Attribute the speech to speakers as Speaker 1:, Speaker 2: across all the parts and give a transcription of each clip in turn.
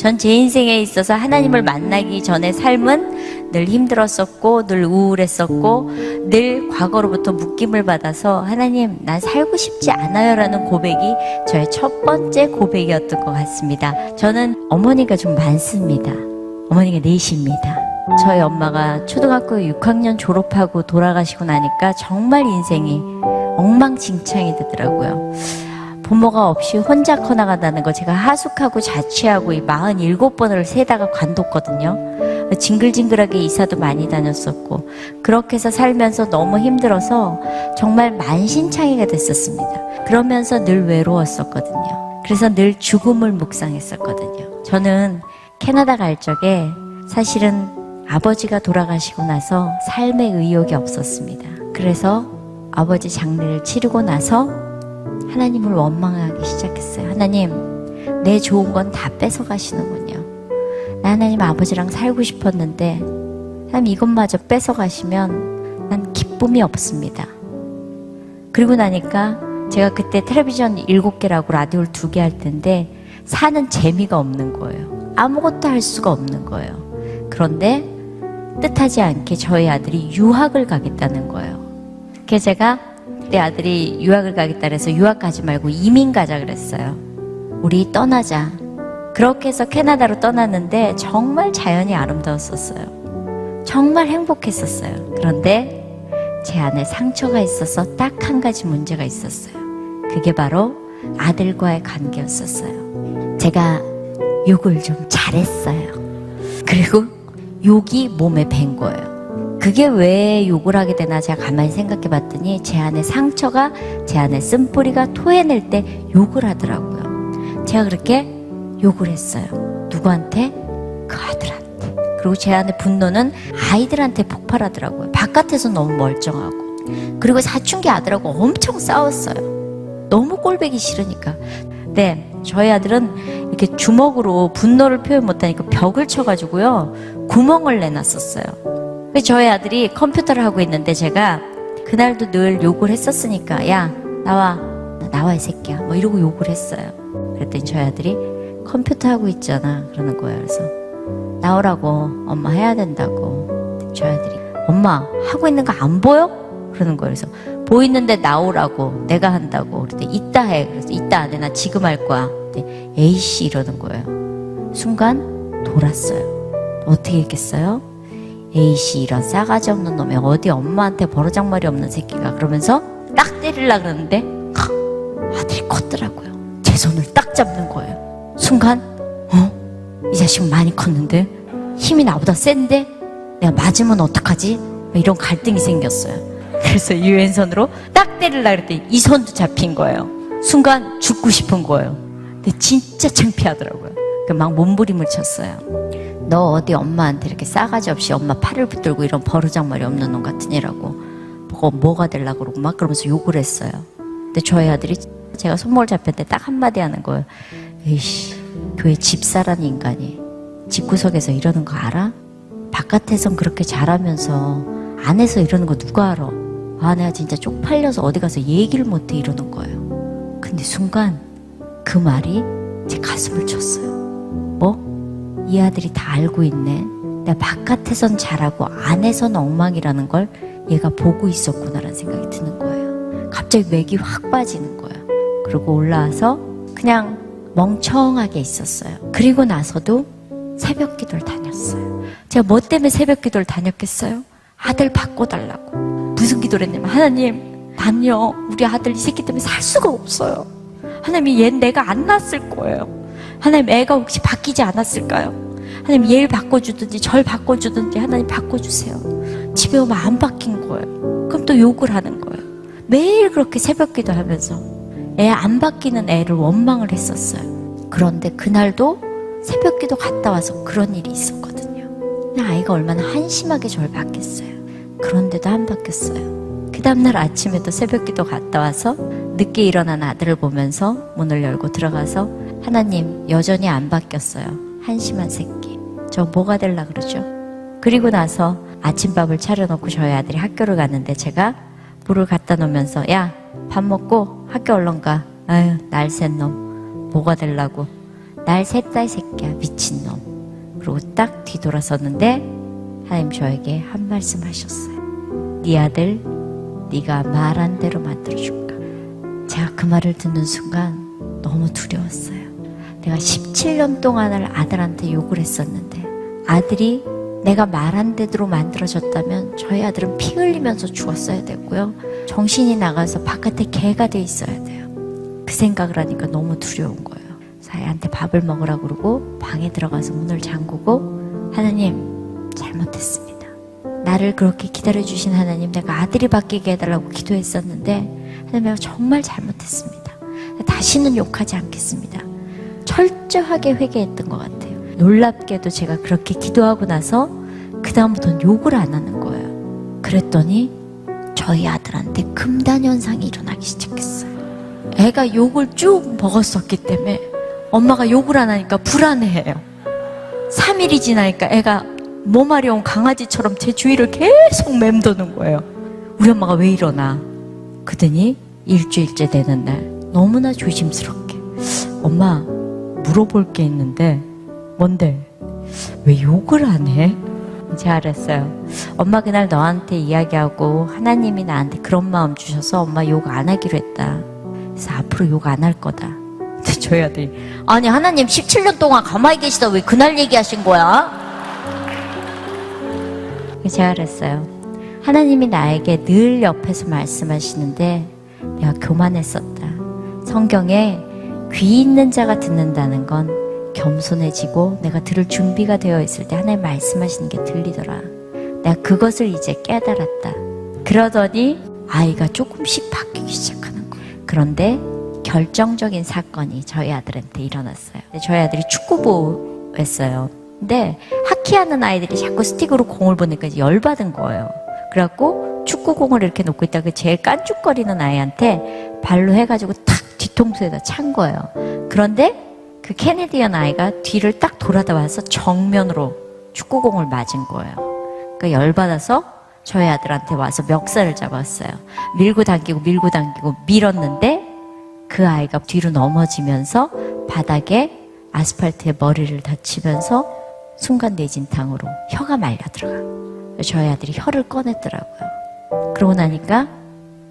Speaker 1: 전 제 인생에 있어서 하나님을 만나기 전에 삶은 늘 힘들었었고 늘 우울했었고 늘 과거로부터 묶임을 받아서 하나님 난 살고 싶지 않아요 라는 고백이 저의 첫 번째 고백이었던 것 같습니다. 저는 어머니가 좀 많습니다. 어머니가 넷입니다. 저희 엄마가 초등학교 6학년 졸업하고 돌아가시고 나니까 정말 인생이 엉망진창이 되더라고요. 부모가 없이 혼자 커나간다는 거 제가 하숙하고 자취하고 이 47번을 세다가 관뒀거든요. 징글징글하게 이사도 많이 다녔었고 그렇게 해서 살면서 너무 힘들어서 정말 만신창이가 됐었습니다. 그러면서 늘 외로웠었거든요. 그래서 늘 죽음을 묵상했었거든요. 저는 캐나다 갈 적에 사실은 아버지가 돌아가시고 나서 삶의 의욕이 없었습니다. 그래서 아버지 장례를 치르고 나서 하나님을 원망하기 시작했어요. 하나님, 내 좋은 건 다 뺏어가시는군요. 나 하나님 아버지랑 살고 싶었는데 하나님 이것마저 뺏어가시면 난 기쁨이 없습니다. 그리고 나니까 제가 그때 텔레비전 7개라고 라디오를 2개 할 텐데 사는 재미가 없는 거예요. 아무것도 할 수가 없는 거예요. 그런데 뜻하지 않게 저희 아들이 유학을 가겠다는 거예요. 그래서 제가 내 아들이 유학을 가겠다 그래서 유학 가지 말고 이민 가자 그랬어요. 우리 떠나자. 그렇게 해서 캐나다로 떠났는데 정말 자연이 아름다웠었어요. 정말 행복했었어요. 그런데 제 안에 상처가 있어서 딱 한 가지 문제가 있었어요. 그게 바로 아들과의 관계였었어요. 제가 욕을 좀 잘했어요. 그리고 욕이 몸에 밴 거예요. 그게 왜 욕을 하게 되나 제가 가만히 생각해 봤더니 제 안에 상처가 제 안에 쓴뿌리가 토해낼 때 욕을 하더라고요. 제가 그렇게 욕을 했어요. 누구한테? 그 아들한테. 그리고 제 안에 분노는 아이들한테 폭발하더라고요. 바깥에서 너무 멀쩡하고. 그리고 사춘기 아들하고 엄청 싸웠어요. 너무 꼴보기 싫으니까. 네, 저희 아들은 이렇게 주먹으로 분노를 표현 못하니까 벽을 쳐가지고요 구멍을 내놨었어요. 저희 아들이 컴퓨터를 하고 있는데 제가 그날도 늘 욕을 했었으니까 야 나와 이 새끼야 뭐 이러고 욕을 했어요. 그랬더니 저희 아들이 컴퓨터 하고 있잖아 그러는 거예요. 그래서 나오라고 엄마 해야 된다고. 저희 아들이 엄마 하고 있는 거 안 보여? 그러는 거예요. 그래서 보이는데 나오라고 내가 한다고. 그랬더니 이따 해. 그래서 이따 안 해. 나 지금 할 거야. 에이씨 이러는 거예요. 순간 돌았어요. 어떻게 했겠어요? 에이씨 이런 싸가지 없는 놈이 어디 엄마한테 버르장머리 없는 새끼가 그러면서 딱 때리려고 그러는데 아들이 컸더라고요. 제 손을 딱 잡는 거예요. 순간 이 자식 많이 컸는데 힘이 나보다 센데 내가 맞으면 어떡하지? 이런 갈등이 생겼어요. 그래서 이 왼손으로 딱 때리려고 그랬더니 이 손도 잡힌 거예요. 순간 죽고 싶은 거예요. 근데 진짜 창피하더라고요. 막 몸부림을 쳤어요. 너 어디 엄마한테 이렇게 싸가지 없이 엄마 팔을 붙들고 이런 버르장머리 없는 놈 같은 애라고 뭐가 되려고 그러고 막 그러면서 욕을 했어요. 근데 저희 아들이 제가 손목을 잡혔는데 딱 한마디 하는 거예요. 에이씨 교회 집사라는 인간이 집구석에서 이러는 거 알아? 바깥에선 그렇게 잘하면서 안에서 이러는 거 누가 알아? 아 내가 진짜 쪽팔려서 어디 가서 얘기를 못해 이러는 거예요. 근데 순간 그 말이 제 가슴을 쳤어요. 뭐? 이 아들이 다 알고 있네. 내가 바깥에선 잘하고 안에선 엉망이라는 걸 얘가 보고 있었구나라는 생각이 드는 거예요. 갑자기 맥이 확 빠지는 거예요. 그리고 올라와서 그냥 멍청하게 있었어요. 그리고 나서도 새벽 기도를 다녔어요. 제가 뭐 때문에 새벽 기도를 다녔겠어요? 아들 바꿔달라고. 무슨 기도를 했냐면 하나님 난요 우리 아들 이 새끼 때문에 살 수가 없어요. 하나님 얘 내가 안 낳았을 거예요. 하나님 애가 혹시 바뀌지 않았을까요? 하나님 얘를 바꿔주든지 절 바꿔주든지 하나님 바꿔주세요. 집에 오면 안 바뀐 거예요. 그럼 또 욕을 하는 거예요. 매일 그렇게 새벽 기도하면서 애 안 바뀌는 애를 원망을 했었어요. 그런데 그날도 새벽 기도 갔다 와서 그런 일이 있었거든요. 아이가 얼마나 한심하게 저를 받겠어요. 그런데도 안 바뀌었어요. 그 다음날 아침에도 새벽 기도 갔다 와서 늦게 일어난 아들을 보면서 문을 열고 들어가서 하나님 여전히 안 바뀌었어요. 한심한 새끼. 저 뭐가 될라 그러죠? 그리고 나서 아침밥을 차려놓고 저희 아들이 학교를 갔는데 제가 물을 갖다 놓으면서 야 밥 먹고 학교 얼른 가. 아유 날쌘 놈 뭐가 될라고. 날 셋다 이 새끼야, 미친놈. 그리고 딱 뒤돌아섰는데 하나님 저에게 한 말씀 하셨어요. 네 아들 네가 말한 대로 만들어줄까. 제가 그 말을 듣는 순간 너무 두려웠어요. 내가 17년 동안을 아들한테 욕을 했었는데 아들이 내가 말한 대로 만들어졌다면 저희 아들은 피 흘리면서 죽었어야 됐고요. 정신이 나가서 바깥에 개가 돼 있어야 돼요. 그 생각을 하니까 너무 두려운 거예요. 아이한테 밥을 먹으라고 그러고 방에 들어가서 문을 잠그고 하나님 잘못했습니다. 나를 그렇게 기다려주신 하나님, 내가 아들이 바뀌게 해달라고 기도했었는데 하나님, 내가 정말 잘못했습니다. 다시는 욕하지 않겠습니다. 철저하게 회개했던 것 같아요. 놀랍게도 제가 그렇게 기도하고 나서 그 다음부터는 욕을 안 하는 거예요. 그랬더니 저희 아들한테 금단 현상이 일어나기 시작했어요. 애가 욕을 쭉 먹었었기 때문에 엄마가 욕을 안 하니까 불안해해요. 3일이 지나니까 애가 몸아려운 강아지처럼 제 주위를 계속 맴도는 거예요. 우리 엄마가 왜 이러나? 그러더니 일주일째 되는 날 너무나 조심스럽게 엄마 물어볼 게 있는데 뭔데? 왜 욕을 안 해? 제가 그랬어요. 엄마 그날 너한테 이야기하고 하나님이 나한테 그런 마음 주셔서 엄마 욕 안 하기로 했다. 그래서 앞으로 욕 안 할 거다. 근데 저희 아들이 아니 하나님 17년 동안 가만히 계시다 왜 그날 얘기하신 거야? 제가 그랬어요. 하나님이 나에게 늘 옆에서 말씀하시는데 내가 교만했었다. 성경에 귀 있는 자가 듣는다는 건 겸손해지고 내가 들을 준비가 되어 있을 때 하나님 말씀하시는 게 들리더라. 내가 그것을 이제 깨달았다. 그러더니 아이가 조금씩 바뀌기 시작하는 거예요. 그런데 결정적인 사건이 저희 아들한테 일어났어요. 저희 아들이 축구부였어요. 근데 하키하는 아이들이 자꾸 스틱으로 공을 보니까 이제 열받은 거예요. 그래갖고 축구공을 이렇게 놓고 있다가 제일 깐죽거리는 아이한테 발로 해가지고 탁 뒤통수에다 찬 거예요. 그런데 그 캐네디언 아이가 뒤를 딱 돌아다 와서 정면으로 축구공을 맞은 거예요. 그러니까 열받아서 저희 아들한테 와서 멱살을 잡았어요. 밀고 당기고 밀었는데 그 아이가 뒤로 넘어지면서 바닥에 아스팔트에 머리를 다치면서 순간 뇌진탕으로 혀가 말려 들어가. 저희 아들이 혀를 꺼냈더라고요. 그러고 나니까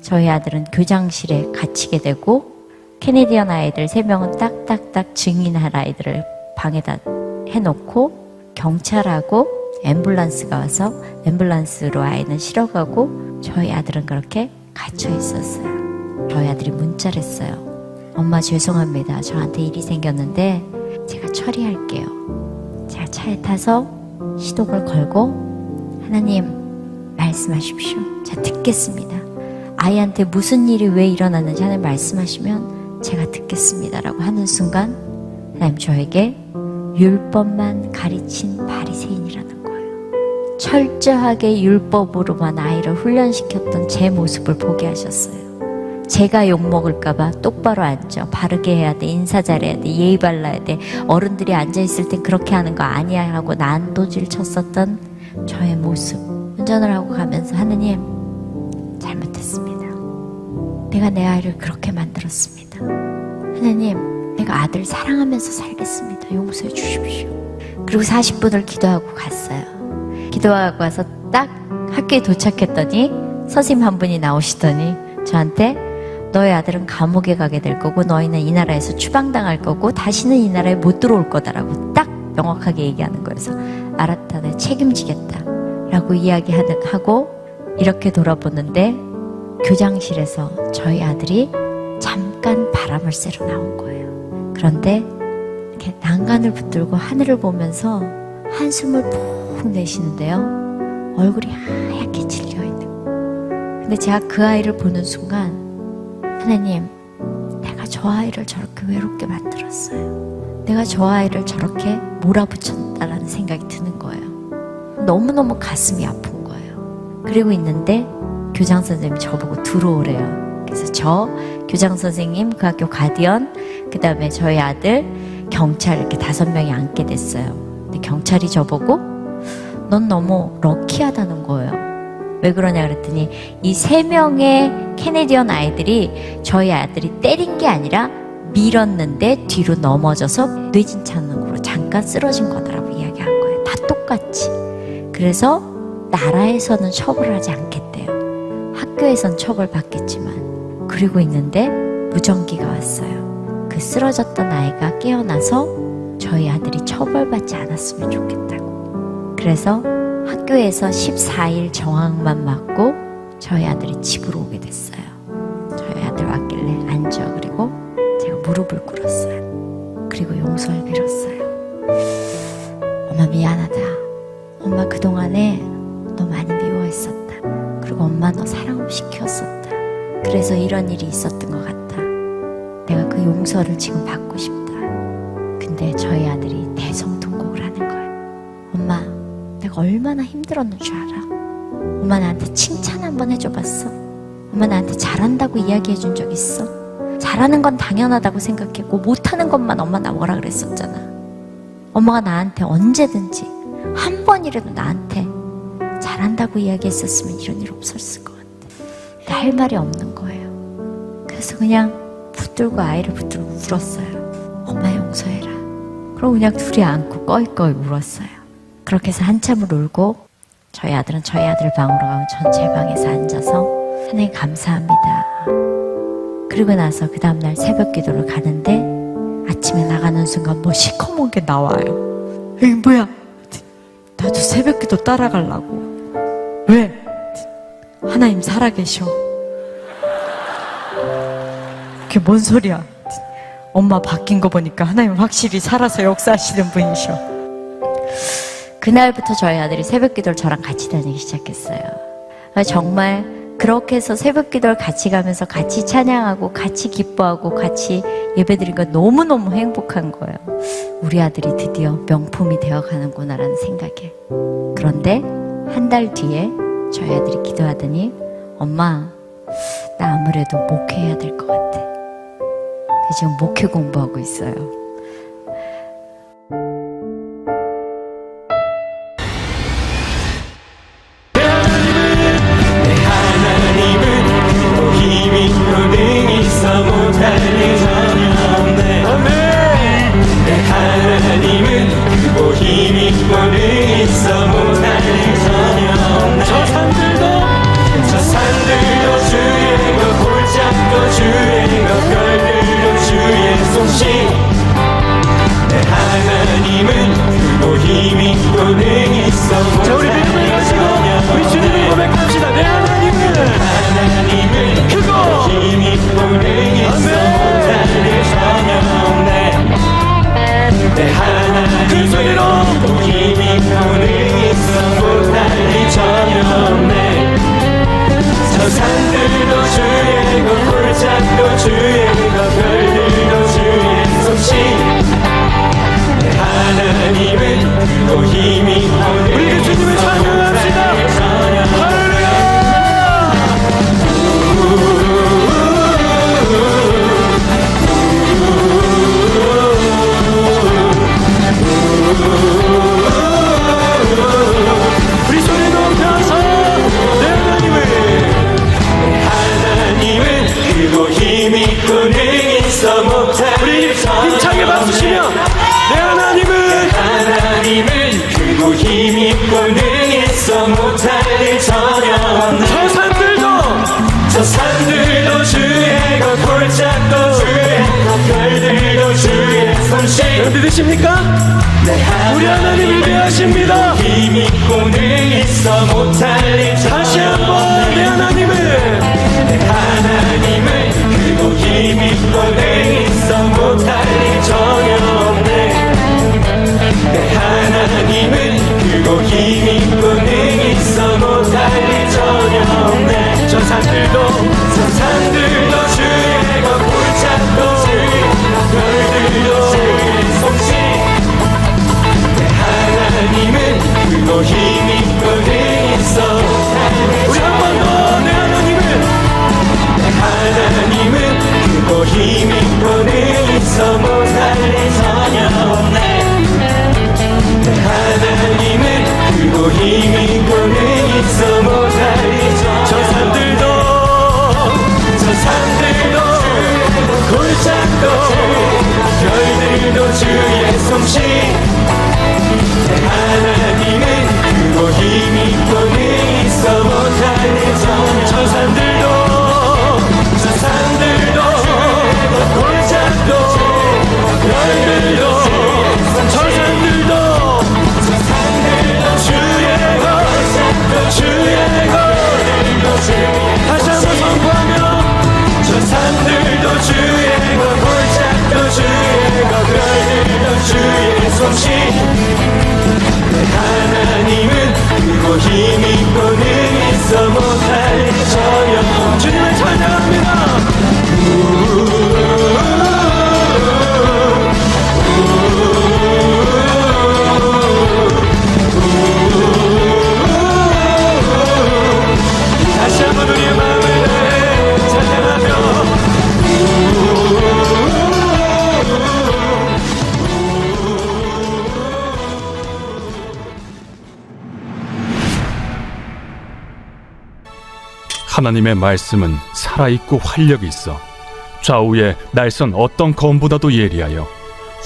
Speaker 1: 저희 아들은 교장실에 갇히게 되고 캐네디언 아이들 3명은 딱딱딱 증인할 아이들을 방에다 해놓고 경찰하고 앰뷸런스가 와서 앰뷸런스로 아이는 실어가고 저희 아들은 그렇게 갇혀 있었어요. 저희 아들이 문자를 했어요. 엄마 죄송합니다. 저한테 일이 생겼는데 제가 처리할게요. 제가 차에 타서 시동을 걸고 하나님 말씀하십시오. 제가 듣겠습니다. 아이한테 무슨 일이 왜 일어났는지 하나님 말씀하시면 제가 듣겠습니다라고 하는 순간 하나님 저에게 율법만 가르친 바리새인이라는 거예요. 철저하게 율법으로만 아이를 훈련시켰던 제 모습을 보게 하셨어요. 제가 욕먹을까봐 똑바로 앉아. 바르게 해야 돼. 인사 잘해야 돼. 예의 발라야 돼. 어른들이 앉아있을 땐 그렇게 하는 거 아니야 하고 난도질 쳤었던 저의 모습. 운전을 하고 가면서 하느님 잘못했습니다. 내가 내 아이를 그렇게 만들었습니다. 하나님 내가 아들 사랑하면서 살겠습니다. 용서해 주십시오. 그리고 40분을 기도하고 갔어요. 기도하고 와서 딱 학교에 도착했더니 선생님 한 분이 나오시더니 저한테 너희 아들은 감옥에 가게 될 거고 너희는 이 나라에서 추방당할 거고 다시는 이 나라에 못 들어올 거다라고 딱 명확하게 얘기하는 거예요. 그래서 알았다, 내가 책임지겠다 라고 이야기하고 이렇게 돌아보는데 교장실에서 저희 아들이 잠깐 바람을 쐬러 나온 거예요. 그런데 이렇게 난간을 붙들고 하늘을 보면서 한숨을 푹 내쉬는데요. 얼굴이 하얗게 질려있는 거예요. 근데 제가 그 아이를 보는 순간 하나님, 내가 저 아이를 저렇게 외롭게 만들었어요. 내가 저 아이를 저렇게 몰아붙였다라는 생각이 드는 거예요. 너무너무 가슴이 아픈 거예요. 그리고 있는데 교장 선생님이 저보고 들어오래요. 그래서 저 교장 선생님, 그 학교 가디언, 그 다음에 저희 아들, 경찰 이렇게 5명이 앉게 됐어요. 근데 경찰이 저보고 넌 너무 럭키하다는 거예요. 왜 그러냐 그랬더니 이 3명의 캐네디언 아이들이 저희 아들이 때린 게 아니라 밀었는데 뒤로 넘어져서 뇌진창으로 잠깐 쓰러진 거더라고 이야기한 거예요. 다 똑같이. 그래서 나라에서는 처벌하지 않겠대요. 학교에선 처벌받겠지만. 그리고 있는데 무전기가 왔어요. 그 쓰러졌던 아이가 깨어나서 저희 아들이 처벌받지 않았으면 좋겠다고. 그래서 학교에서 14일 정학만 맞고 저희 아들이 집으로 오게 됐어요. 저희 아들 왔길래 앉아. 그리고 제가 무릎을 꿇었어요. 그리고 용서를 빌었어요. 엄마 미안하다. 엄마 그동안에 너 많이 미워했었다. 그리고 엄마 너 사랑 없이 키웠었다. 그래서 이런 일이 있었던 것 같다. 내가 그 용서를 지금 받고 싶다. 근데 저희 아들이 대성통곡을 하는 거예요. 엄마 내가 얼마나 힘들었는 줄 알아? 엄마 나한테 칭찬 한번 해줘봤어? 엄마 나한테 잘한다고 이야기해준 적 있어? 잘하는 건 당연하다고 생각했고 못하는 것만 엄마 나 뭐라 그랬었잖아. 엄마가 나한테 언제든지 한 번이라도 나한테 잘한다고 이야기했었으면 이런 일 없었을 것 같아. 근데 할 말이 없는 거예요. 그래서 그냥 붙들고 아이를 붙들고 울었어요. 엄마 용서해라. 그러고 그냥 둘이 안고 꺼이꺼이 울었어요. 그렇게 해서 한참을 울고 저희 아들은 저희 아들 방으로 가고 전 제 방에서 앉아서 하나님 감사합니다. 그리고 나서 그 다음날 새벽 기도를 가는데 아침에 나가는 순간 뭐 시커먼 게 나와요. 이게 뭐야? 나도 새벽 기도 따라가려고. 왜? 하나님 살아계셔. 그게 뭔 소리야? 엄마 바뀐 거 보니까 하나님 확실히 살아서 역사하시는 분이셔. 그날부터 저희 아들이 새벽 기도를 저랑 같이 다니기 시작했어요. 정말 그렇게 해서 새벽 기도를 같이 가면서 같이 찬양하고 같이 기뻐하고 같이 예배드린 거 너무너무 행복한 거예요. 우리 아들이 드디어 명품이 되어가는구나라는 생각에. 그런데 한 달 뒤에 저희 아들이 기도하더니 엄마 나 아무래도 목회해야 될 것 같아. 지금 목회 공부하고 있어요.
Speaker 2: 자, 우리 믿음을 가지고 우리 주님을 고백합시다. 내 하나님은 크고 아멘. 그 소리로 힘이 보내 있어 못할 전혀 없네. 저 산들도 주의 것 골짜기도 주의 것 별들도 주의 솜씨. 내 하나님은 크고 힘이 보내. 우리 그 주님을 찬양합시다. 할렐루야. 우리 소리 높여서 내 하나님은 크고 힘이 있고 능히 있어 못할. 우리 힘차게 박수치며 내 하나님은 크고 힘이 있고 능히 있어 못할 일 전혀 없네. 저 산들도 주의 것 골짜기도 주의 것 별들도 주의 솜씨. 여러분 믿으십니까? 우리 하나님 위대하십니다. 힘이 있고 능히 있어 못할 일 다시 한번 내 하나님은 크고 힘이 있고 능히 있어 못할 일 전혀 없네. 내 하나님은 크고 힘이 있고 능히 있어 못할 일 전혀 없네. 저 산들도 주의 것 골짜기도 주의 것 별들도 주의 솜씨. 내 하나님은 크고 힘이 있고 능히 있어 우리 한 번 더 내 하나님은 크고 힘이 힘이 있고 능히 있어 못할 저녁 주님을 찬양합니다. 다시 한번 우리의 마음을 다해 찬양하며
Speaker 3: 하나님의 말씀은 살아있고 활력이 있어 좌우의 날선 어떤 검보다도 예리하여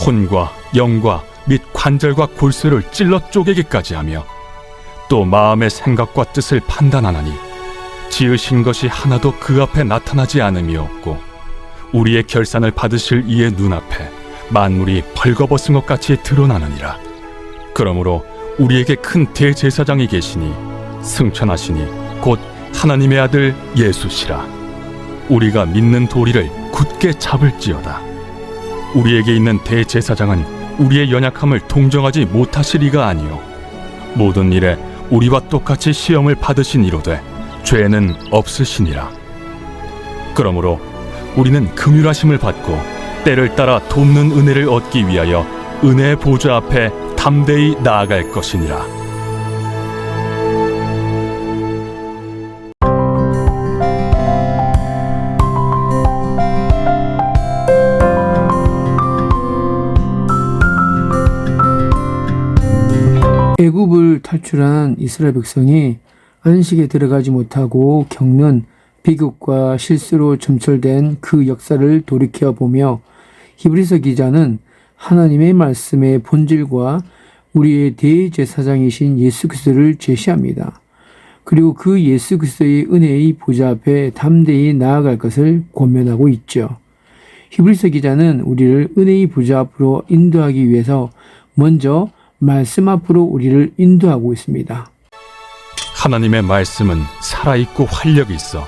Speaker 3: 혼과 영과 및 관절과 골수를 찔러 쪼개기까지 하며 또 마음의 생각과 뜻을 판단하나니 지으신 것이 하나도 그 앞에 나타나지 않음이 없고 우리의 결산을 받으실 이의 눈앞에 만물이 벌거벗은 것 같이 드러나느니라. 그러므로 우리에게 큰 대제사장이 계시니 승천하시니 곧 하나님의 아들 예수시라. 우리가 믿는 도리를 굳게 잡을지어다. 우리에게 있는 대제사장은 우리의 연약함을 동정하지 못하시리가 아니요 모든 일에 우리와 똑같이 시험을 받으신 이로되 죄는 없으시니라. 그러므로 우리는 긍휼하심을 받고 때를 따라 돕는 은혜를 얻기 위하여 은혜의 보좌 앞에 담대히 나아갈 것이니라.
Speaker 4: 애굽을 탈출한 이스라엘 백성이 안식에 들어가지 못하고 겪는 비극과 실수로 점철된 그 역사를 돌이켜보며 히브리서 기자는 하나님의 말씀의 본질과 우리의 대제사장이신 예수 그리스도를 제시합니다. 그리고 그 예수 그리스도의 은혜의 보좌 앞에 담대히 나아갈 것을 권면하고 있죠. 히브리서 기자는 우리를 은혜의 보좌 앞으로 인도하기 위해서 먼저 말씀 앞으로 우리를 인도하고 있습니다.
Speaker 3: 하나님의 말씀은 살아있고 활력이 있어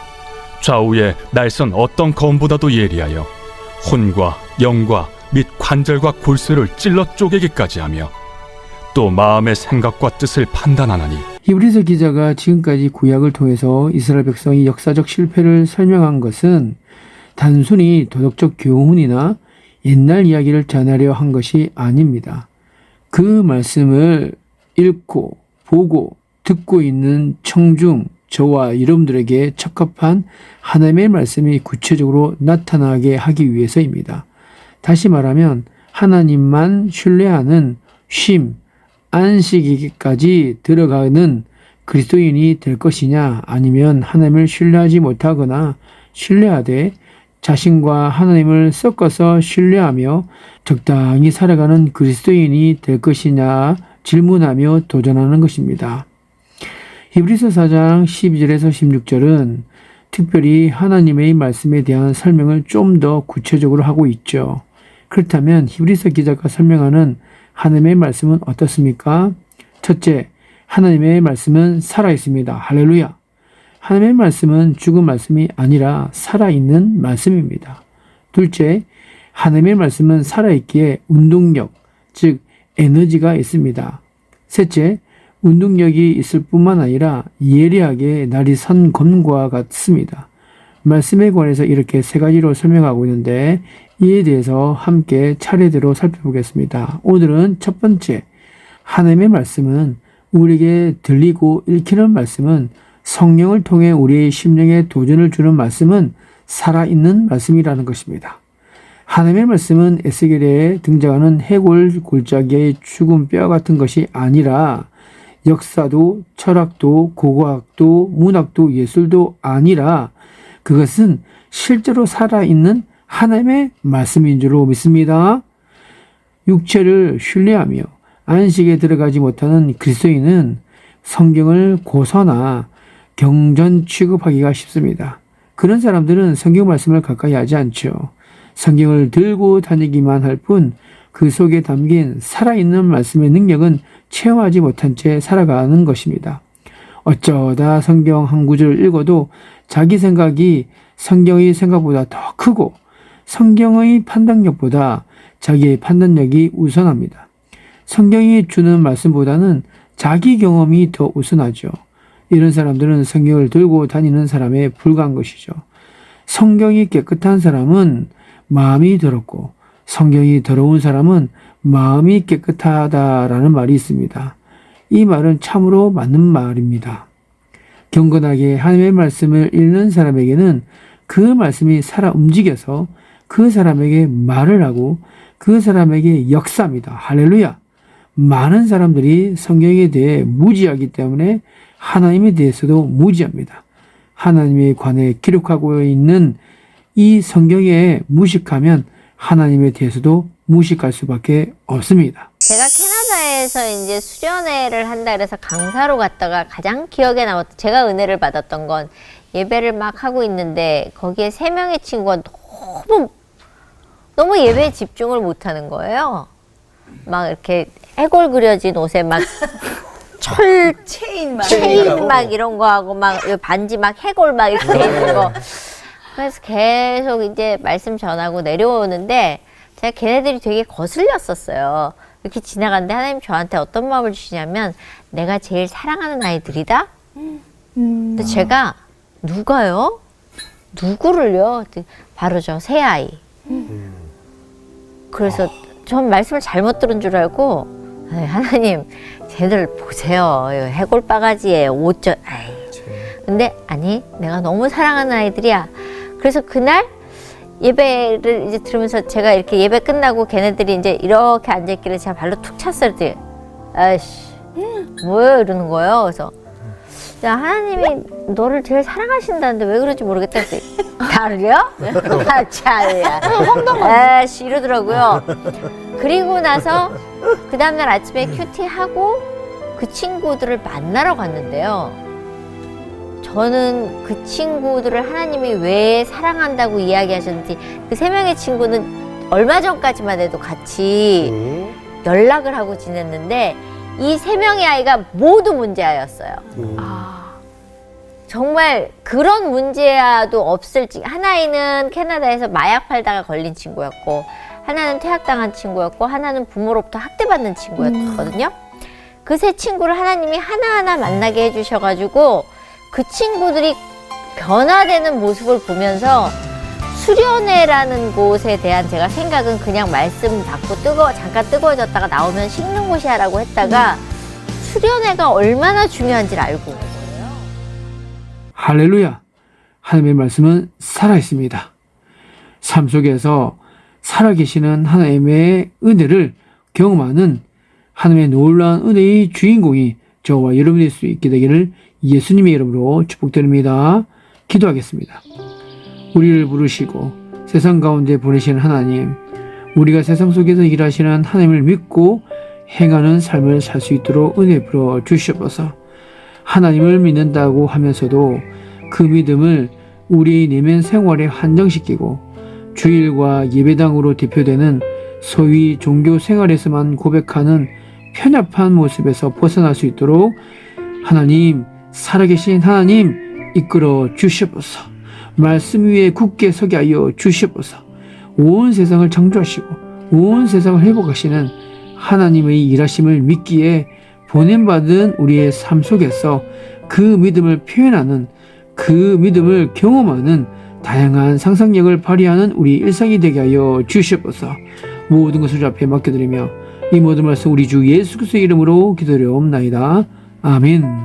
Speaker 3: 좌우의 날선 어떤 검보다도 예리하여 혼과 영과 및 관절과 골수를 찔러 쪼개기까지 하며 또 마음의 생각과 뜻을 판단하나니.
Speaker 4: 히브리서 기자가 지금까지 구약을 통해서 이스라엘 백성이 역사적 실패를 설명한 것은 단순히 도덕적 교훈이나 옛날 이야기를 전하려 한 것이 아닙니다. 그 말씀을 읽고 보고 듣고 있는 청중, 저와 여러분들에게 적합한 하나님의 말씀이 구체적으로 나타나게 하기 위해서입니다. 다시 말하면 하나님만 신뢰하는 쉼, 안식일까지 들어가는 그리스도인이 될 것이냐, 아니면 하나님을 신뢰하지 못하거나 신뢰하되 자신과 하나님을 섞어서 신뢰하며 적당히 살아가는 그리스도인이 될 것이냐 질문하며 도전하는 것입니다. 히브리서 4장 12절에서 16절은 특별히 하나님의 말씀에 대한 설명을 좀 더 구체적으로 하고 있죠. 그렇다면 히브리서 기자가 설명하는 하나님의 말씀은 어떻습니까? 첫째, 하나님의 말씀은 살아있습니다. 할렐루야! 하나님의 말씀은 죽은 말씀이 아니라 살아있는 말씀입니다. 둘째, 하나님의 말씀은 살아있기에 운동력, 즉 에너지가 있습니다. 셋째, 운동력이 있을 뿐만 아니라 예리하게 날이 선 검과 같습니다. 말씀에 관해서 이렇게 세 가지로 설명하고 있는데 이에 대해서 함께 차례대로 살펴보겠습니다. 오늘은 첫 번째, 하나님의 말씀은 우리에게 들리고 읽히는 말씀은 성령을 통해 우리의 심령에 도전을 주는 말씀은 살아있는 말씀이라는 것입니다. 하나님의 말씀은 에스겔에 등장하는 해골 골짜기의 죽은 뼈 같은 것이 아니라 역사도 철학도 고고학도 문학도 예술도 아니라 그것은 실제로 살아있는 하나님의 말씀인 줄로 믿습니다. 육체를 신뢰하며 안식에 들어가지 못하는 그리스도인은 성경을 고서나 경전 취급하기가 쉽습니다. 그런 사람들은 성경 말씀을 가까이 하지 않죠. 성경을 들고 다니기만 할 뿐 그 속에 담긴 살아있는 말씀의 능력은 체험하지 못한 채 살아가는 것입니다. 어쩌다 성경 한 구절을 읽어도 자기 생각이 성경의 생각보다 더 크고 성경의 판단력보다 자기의 판단력이 우선합니다. 성경이 주는 말씀보다는 자기 경험이 더 우선하죠. 이런 사람들은 성경을 들고 다니는 사람에 불과한 것이죠. 성경이 깨끗한 사람은 마음이 더럽고 성경이 더러운 사람은 마음이 깨끗하다라는 말이 있습니다. 이 말은 참으로 맞는 말입니다. 경건하게 하나님의 말씀을 읽는 사람에게는 그 말씀이 살아 움직여서 그 사람에게 말을 하고 그 사람에게 역사합니다. 할렐루야! 많은 사람들이 성경에 대해 무지하기 때문에 하나님에 대해서도 무지합니다. 하나님에 관해 기록하고 있는 이 성경에 무식하면 하나님에 대해서도 무식할 수밖에 없습니다.
Speaker 5: 제가 캐나다에서 이제 수련회를 한다 그래서 강사로 갔다가 가장 기억에 남았던, 제가 은혜를 받았던 건 예배를 막 하고 있는데 거기에 3명의 친구가 너무 예배에 집중을 못 하는 거예요. 막 이렇게 해골 그려진 옷에 막 체인 막 이런 거 하고 막 반지 막 해골 막 이렇게 돼 있는 거. 그래서 계속 이제 말씀 전하고 내려오는데 제가 걔네들이 되게 거슬렸었어요. 이렇게 지나갔는데 하나님 저한테 어떤 마음을 주시냐면 내가 제일 사랑하는 아이들이다. 근데 제가 누가요? 누구를요? 바로 저 새 아이. 그래서 전 말씀을 잘못 들은 줄 알고 하나님 쟤들 보세요. 해골 바가지에 옷저. 근데 아니 내가 너무 사랑하는 아이들이야. 그래서 그날 예배를 이제 들으면서 제가 이렇게 예배 끝나고 걔네들이 이제 이렇게 앉아있길래 제가 발로 툭 찼어요. 그랬더니 아이씨 뭐예요 이러는 거예요. 그래서 야 하나님이 너를 제일 사랑하신다는데 왜 그런지 모르겠다 했더니 나를요? 아 참야 아이씨 이러더라고요. 그리고 나서 그 다음날 아침에 큐티하고 그 친구들을 만나러 갔는데요. 저는 그 친구들을 하나님이 왜 사랑한다고 이야기하셨는지 그 3명의 친구는 얼마 전까지만 해도 같이 연락을 하고 지냈는데 이 3명의 아이가 모두 문제아였어요. 정말 그런 문제아도 없을지. 하나는 캐나다에서 마약 팔다가 걸린 친구였고 하나는 퇴학당한 친구였고 하나는 부모로부터 학대받는 친구였거든요. 그 3 친구를 하나님이 하나하나 만나게 해주셔가지고 그 친구들이 변화되는 모습을 보면서 수련회라는 곳에 대한 제가 생각은 그냥 말씀 받고 잠깐 뜨거워졌다가 나오면 식는 곳이야라고 했다가 수련회가 얼마나 중요한지를 알고 온 거예요.
Speaker 4: 할렐루야! 하나님의 말씀은 살아있습니다. 삶 속에서 살아계시는 하나님의 은혜를 경험하는 하나님의 놀라운 은혜의 주인공이 저와 여러분일 수 있게 되기를 예수님의 이름으로 축복드립니다. 기도하겠습니다. 우리를 부르시고 세상 가운데 보내신 하나님, 우리가 세상 속에서 일하시는 하나님을 믿고 행하는 삶을 살 수 있도록 은혜 부어 주시옵소서. 하나님을 믿는다고 하면서도 그 믿음을 우리의 내면 생활에 한정시키고 주일과 예배당으로 대표되는 소위 종교 생활에서만 고백하는 편협한 모습에서 벗어날 수 있도록 하나님, 살아계신 하나님 이끌어 주시옵소서. 말씀 위에 굳게 서게 하여 주시옵소서. 온 세상을 창조하시고 온 세상을 회복하시는 하나님의 일하심을 믿기에 보냄받은 우리의 삶 속에서 그 믿음을 표현하는, 그 믿음을 경험하는 다양한 상상력을 발휘하는 우리 일상이 되게 하여 주시옵소서. 모든 것을 주 앞에 맡겨드리며 이 모든 말씀 우리 주 예수 그리스도의 이름으로 기도드리옵나이다. 아멘.